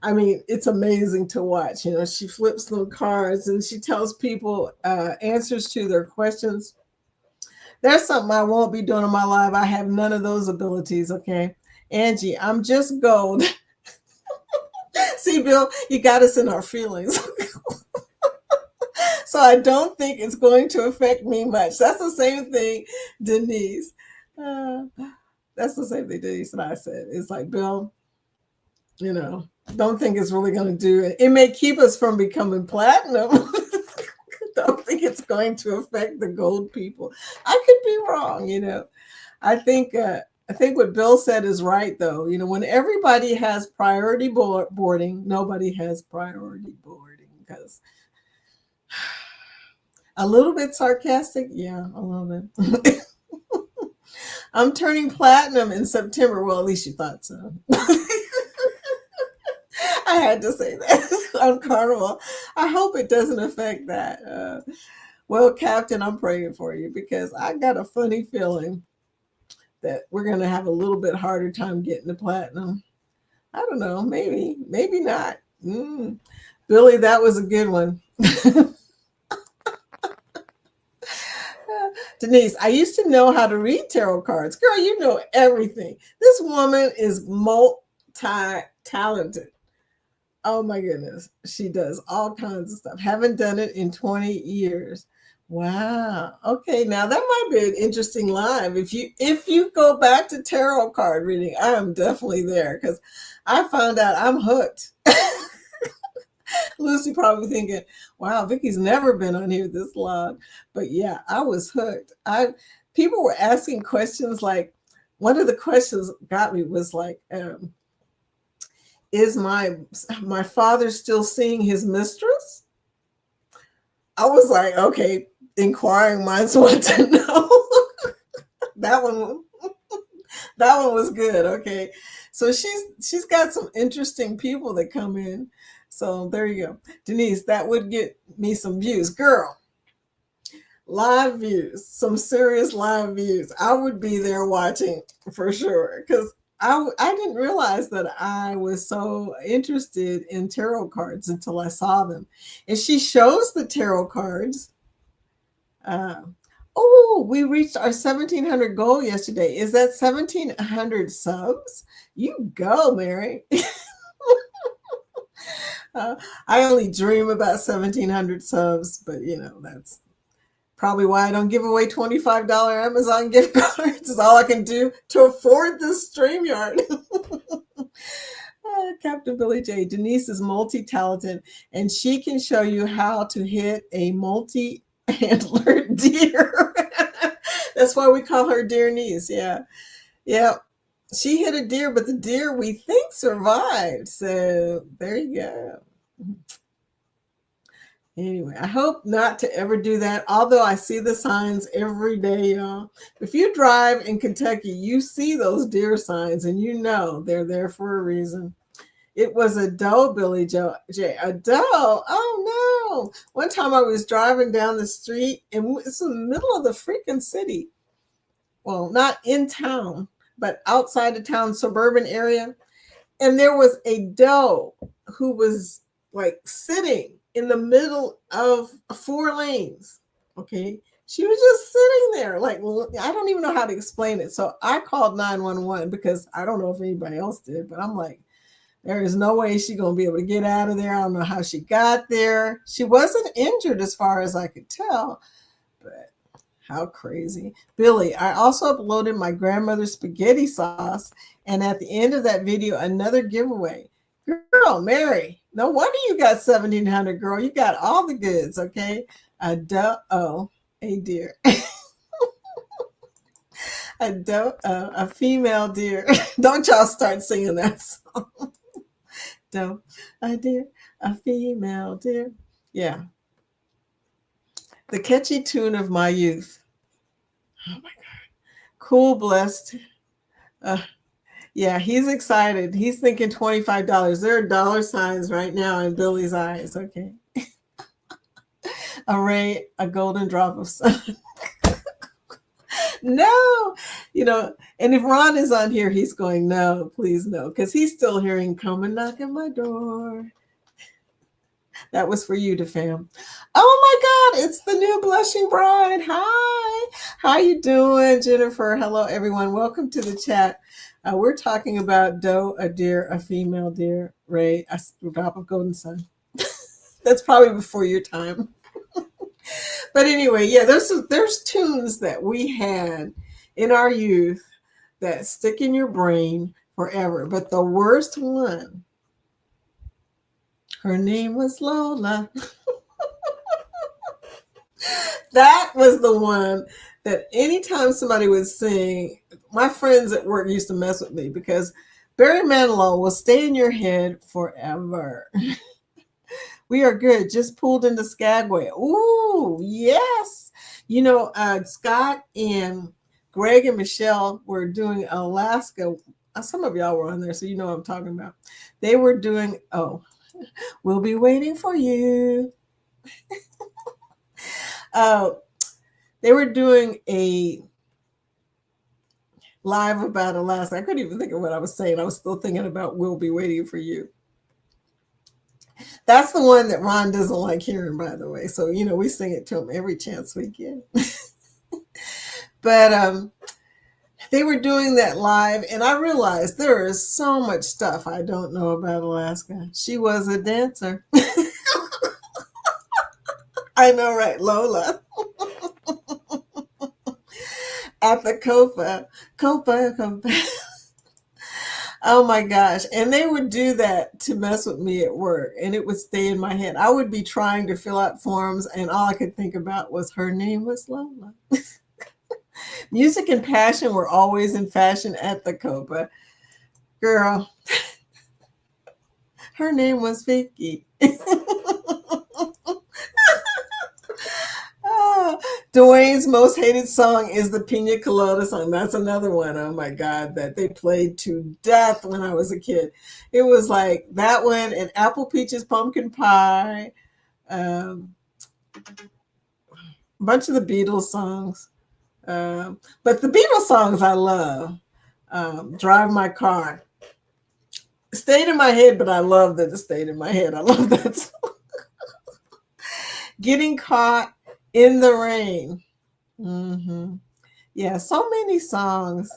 I mean, it's amazing to watch. She flips little cards and she tells people answers to their questions. There's something I won't be doing in my life. I have none of those abilities, okay? Angie, I'm just gold. See, Bill, you got us in our feelings. So I don't think it's going to affect me much. That's the same thing, Denise. That's the same thing Denise and I said. It's like, Bill, don't think it's really going to do it. It may keep us from becoming platinum. Don't think it's going to affect the gold people. I could be wrong, I think what Bill said is right, though. When everybody has priority boarding, nobody has priority boarding. Because a little bit sarcastic, yeah, a little bit. I'm turning platinum in September. Well, at least you thought so. I had to say that on Carnival. I hope it doesn't affect that. Well, Captain, I'm praying for you because I got a funny feeling that we're going to have a little bit harder time getting to platinum. I don't know. Maybe not. Billy, that was a good one. Denise, I used to know how to read tarot cards. Girl, you know everything. This woman is multi-talented. Oh my goodness. She does all kinds of stuff. Haven't done it in 20 years. Wow. Okay, now that might be an interesting live. If you go back to tarot card reading, I am definitely there because I found out I'm hooked. Lucy probably thinking, wow, Vicky's never been on here this long. But yeah, I was hooked. I People were asking questions like one of the questions got me was like, is my father still seeing his mistress? I was like, okay, inquiring minds want to know. that one that one was good. Okay. So she's got some interesting people that come in. So there you go. Denise, that would get me some views. Girl, live views, some serious live views. I would be there watching for sure because I didn't realize that I was so interested in tarot cards until I saw them. And she shows the tarot cards. Uh, oh, we reached our 1,700 goal yesterday. Is that 1,700 subs? You go, Mary. I only dream about 1,700 subs, but that's probably why I don't give away $25 Amazon gift cards. It's all I can do to afford this StreamYard. Captain Billy J. Denise is multi-talented, and she can show you how to hit a multi-antlered deer. That's why we call her Deer Niece. Yeah. Yeah. She hit a deer, but the deer we think survived. So there you go. Anyway, I hope not to ever do that. Although I see the signs every day, y'all. If you drive in Kentucky, you see those deer signs and you know they're there for a reason. It was a doe, Billy J. A doe? Oh no. One time I was driving down the street and it's in the middle of the freaking city. Well, not in town, but outside the town, suburban area. And there was a doe who was like sitting in the middle of 4 lanes. Okay. She was just sitting there. Like, I don't even know how to explain it. So I called 911 because I don't know if anybody else did, but I'm like, there is no way she's going to be able to get out of there. I don't know how she got there. She wasn't injured as far as I could tell, but how crazy. Billy, I also uploaded my grandmother's spaghetti sauce. And at the end of that video, another giveaway. Girl, Mary, no wonder you got 1,700, girl. You got all the goods, okay? A deer. A female deer. Don't y'all start singing that song. A deer, a female deer. Yeah. The catchy tune of my youth. Oh my God. Cool, blessed. Yeah, he's excited. He's thinking $25. There are dollar signs right now in Billy's eyes. Okay. A ray, a golden drop of sun. No, and if Ron is on here, he's going, no, please no, because he's still hearing come and knock at my door. That was for you, DeFam. Oh my God, it's the new blushing bride. Hi, how you doing, Jennifer? Hello, everyone. Welcome to the chat. We're talking about doe, a deer, a female deer, Ray, a drop of golden sun. That's probably before your time. But anyway, yeah, there's tunes that we had in our youth that stick in your brain forever. But the worst one, her name was Lola. That was the one that anytime somebody would sing, my friends at work used to mess with me because Barry Manilow will stay in your head forever. We are good. Just pulled into Skagway. Ooh, yes. Scott and Greg and Michelle were doing Alaska. Some of y'all were on there, so you know what I'm talking about. They were doing, we'll be waiting for you. They were doing a live about Alaska. I couldn't even think of what I was saying. I was still thinking about We'll Be Waiting for You. That's the one that Ron doesn't like hearing, by the way. So, we sing it to him every chance we get. But they were doing that live, and I realized there is so much stuff I don't know about Alaska. She was a dancer. I know, right, Lola? At the Copa. Oh my gosh. And they would do that to mess with me at work, and it would stay in my head. I would be trying to fill out forms, and all I could think about was her name was Lola. Music and passion were always in fashion at the Copa. Girl, her name was Vicky. Dwayne's most hated song is the Pina Colada song. That's another one, oh my God, that they played to death when I was a kid. It was like that one and Apple Peaches Pumpkin Pie, a bunch of the Beatles songs. But the Beatles songs I love. Drive My Car. Stayed in my head, but I love that it stayed in my head. I love that song. Getting Caught in the Rain. Mm-hmm. Yeah, so many songs,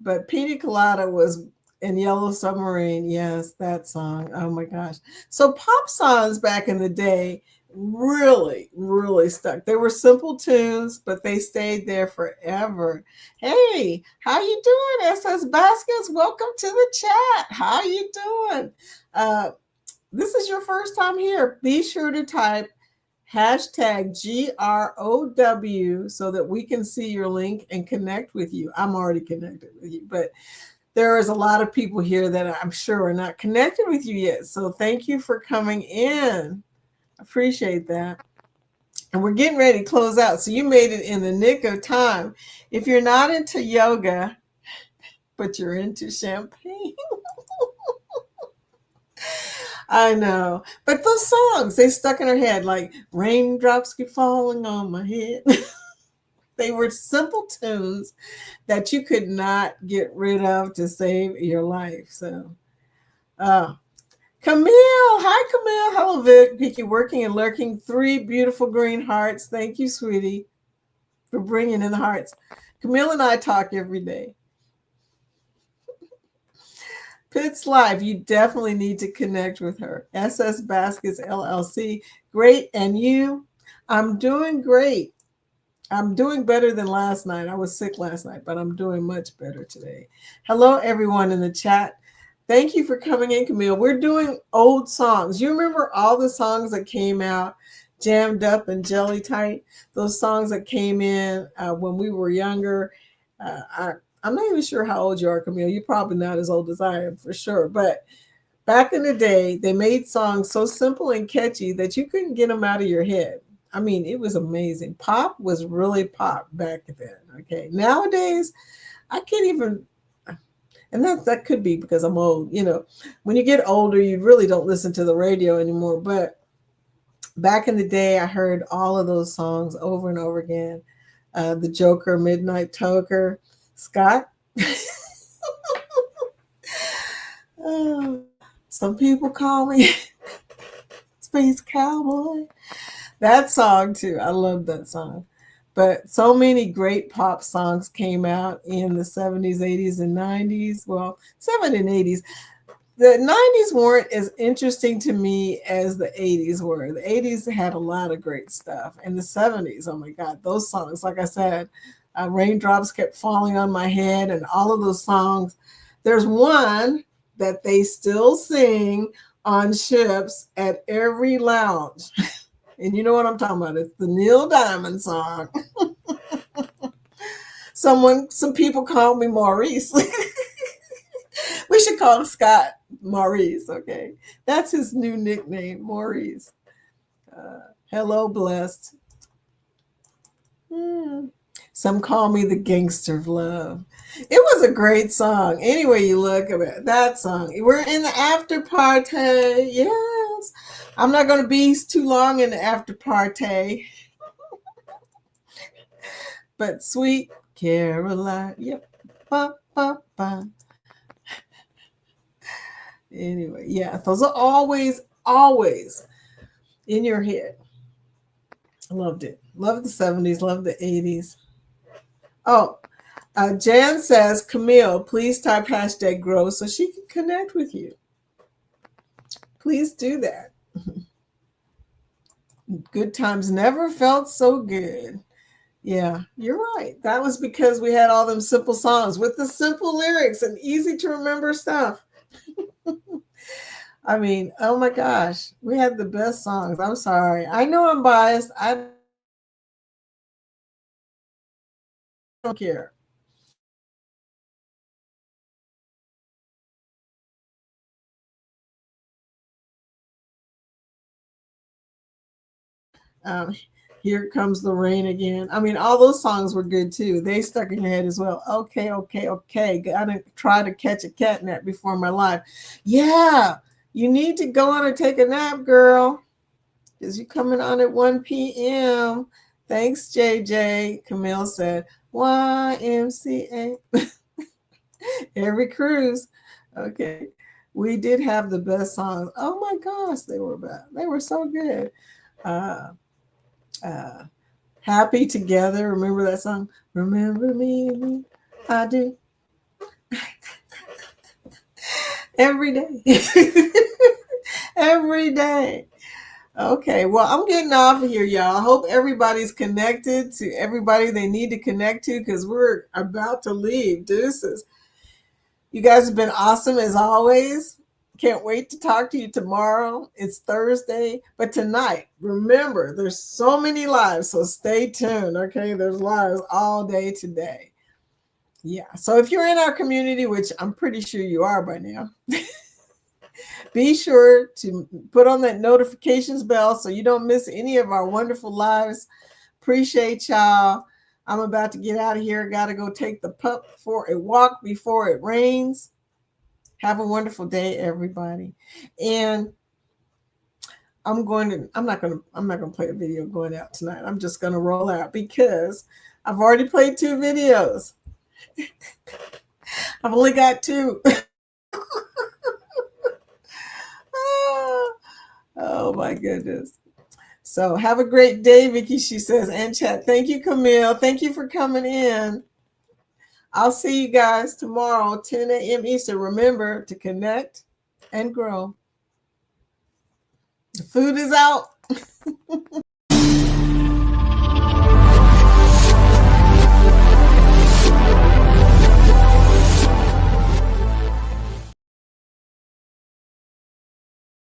but Pina Colada was in Yellow Submarine. Yes, that song. Oh my gosh. So pop songs back in the day really, really stuck. They were simple tunes, but they stayed there forever. Hey, how you doing, SS Baskets? Welcome to the chat. How you doing? This is your first time here. Be sure to type hashtag GROW so that we can see your link and connect with you. I'm already connected with you, but there is a lot of people here that I'm sure are not connected with you yet. So thank you for coming in. Appreciate that. And we're getting ready to close out. So you made it in the nick of time. If you're not into yoga, but you're into champagne. I know. But those songs, they stuck in her head like raindrops keep falling on my head. They were simple tunes that you could not get rid of to save your life. So, Camille. Hi, Camille. Hello, Vicky. Working and lurking. 3 beautiful green hearts. Thank you, sweetie, for bringing in the hearts. Camille and I talk every day. Pitts Live, you definitely need to connect with her. SS Baskets LLC. Great. And you? I'm doing great. I'm doing better than last night. I was sick last night, but I'm doing much better today. Hello, everyone in the chat. Thank you for coming in, Camille. We're doing old songs. You remember all the songs that came out, Jammed Up and Jelly Tight? Those songs that came in when we were younger. I'm not even sure how old you are, Camille. You're probably not as old as I am, for sure. But back in the day, they made songs so simple and catchy that you couldn't get them out of your head. I mean, it was amazing. Pop was really pop back then. Okay. Nowadays, I can't even, and that could be because I'm old. When you get older, you really don't listen to the radio anymore. But back in the day, I heard all of those songs over and over again. The Joker, Midnight Toker, Scott. Some people call me Space Cowboy. That song too. I love that song. But so many great pop songs came out in the 70s, 80s, and 90s. Well, 70s and 80s. The 90s weren't as interesting to me as the 80s were. The 80s had a lot of great stuff. And the 70s, oh my God, those songs, like I said, raindrops kept falling on my head and all of those songs. There's one that they still sing on ships at every lounge. And you know what I'm talking about. It's the Neil Diamond song. Some people call me Maurice. We should call Scott Maurice, okay? That's his new nickname, Maurice. Hello, blessed. Some call me the gangster of love. It was a great song. Anyway, you look at it, that song. We're in the after party. Yes. I'm not going to be too long in the after party. But Sweet Caroline. Yep. ba, ba, ba. Anyway, yeah, those are always in your head. I loved it. Loved the 70s, loved the 80s. Oh, Jan says, Camille, please type hashtag grow so she can connect with you. Please do that. Good times never felt so good. Yeah, you're right. That was because we had all them simple songs with the simple lyrics and easy to remember stuff. I mean, oh my gosh, we had the best songs. I'm sorry. I know I'm biased. I don't care. Um, Here Comes the Rain Again. I mean, all those songs were good too. They stuck in your head as well. Okay, okay, okay. Gotta try to catch a cat nap before my life. Yeah, you need to go on and take a nap, girl, because you're coming on at 1 p.m. Thanks, JJ. Camille said, YMCA. Every cruise. Okay. We did have the best songs. Oh my gosh, they were bad. They were so good. Uh, uh, Happy Together. Remember that song? Remember me, I do. Every day. Every day. Okay, well, I'm getting off of here, y'all. I hope everybody's connected to everybody they need to connect to because we're about to leave. Deuces. You guys have been awesome as always. Can't wait to talk to you tomorrow. It's Thursday, but tonight, remember, there's so many lives, so stay tuned, okay? There's lives all day today. Yeah, so if you're in our community, which I'm pretty sure you are by now, be sure to put on that notifications bell so you don't miss any of our wonderful lives. Appreciate y'all. I'm about to get out of here. Got to go take the pup for a walk before it rains. Have a wonderful day, everybody. And I'm not gonna play a video going out tonight. I'm just gonna roll out because I've already played 2 videos. I've only got 2. Oh my goodness. So have a great day, Vicky, she says, and chat. Thank you, Camille. Thank you for coming in. I'll see you guys tomorrow, 10 a.m. Eastern. Remember to connect and grow. The food is out.